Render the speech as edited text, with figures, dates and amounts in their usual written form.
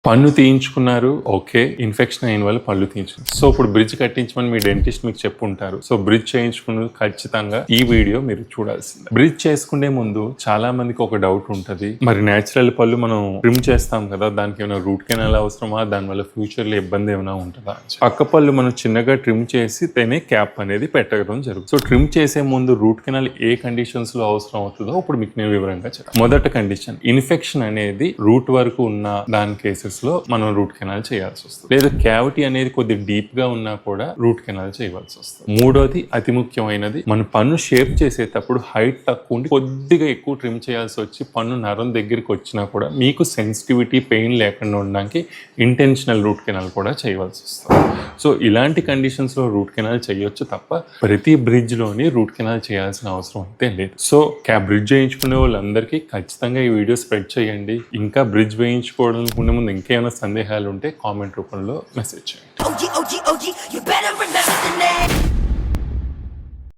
పన్ను తీయించుకున్నారు, okay, infection అయిన వాళ్ళు పళ్ళు తీయించుకున్నారు. సో ఇప్పుడు బ్రిడ్జ్ కట్టించమని మీ డెంటిస్ట్ మీకు చెప్పుంటారు. సో బ్రిడ్జ్ చేయించుకున్నది ఖచ్చితంగా ఈ వీడియో మీరు చూడాల్సిందే. బ్రిడ్జ్ చేసుకునే ముందు చాలా మందికి ఒక డౌట్ ఉంటది, మరి నేచురల్ పళ్ళు మనం ట్రిమ్ చేస్తాం కదా, దానికి ఏమైనా రూట్ కెనాల్ అవసరమా, దానివల్ల ఫ్యూచర్ లో ఇబ్బంది ఏమైనా ఉంటుందా? పక్క పళ్ళు మనం చిన్నగా ట్రిమ్ చేసి తేనే క్యాప్ అనేది పెట్టడం జరుగుతుంది. సో ట్రిమ్ చేసే ముందు రూట్ కెనాల్ ఏ కండిషన్స్ లో అవసరం అవుతుందో ఇప్పుడు మీకు నేను వివరంగా చెప్తాను. మొదటి కండిషన్, ఇన్ఫెక్షన్ అనేది రూట్ వరకు ఉన్న దాని కేసెస్ లో మనం రూట్ కెనాల్ చేయాల్సి వస్తుంది. లేదా క్యావిటీ అనేది కొద్ది డీప్ గా ఉన్నా కూడా రూట్ కెనాల్ చేయవలసి వస్తుంది. మూడోది అతి ముఖ్యమైనది, మన పన్ను షేప్ చేసేటప్పుడు హైట్ తక్కువ ఉండి కొద్దిగా ఎక్కువ ట్రిమ్ చేయాల్సి వచ్చి పన్ను నరం దగ్గరికి వచ్చినా కూడా మీకు సెన్సిటివిటీ, పెయిన్ లేకుండా ఉండడానికి ఇంటెన్షనల్ రూట్ కెనాల్ కూడా చేయవలసి వస్తుంది. సో ఇలాంటి కండిషన్స్ లో రూట్ కెనాల్ చేయొచ్చు తప్ప ప్రతి బ్రిడ్జ్ లోని రూట్ కెనాల్ చేయాల్సిన అవసరం అయితే లేదు. సో బ్రిడ్జ్ వేయించుకునే వాళ్ళందరికీ ఖచ్చితంగా ఈ వీడియో స్ప్రెడ్ చేయండి. ఇంకా బ్రిడ్జ్ వేయించుకోవాలనుకునే ముందు ఇంకేమైనా సందేహాలు ఉంటే కామెంట్ రూపంలో మెసేజ్ చేయండి.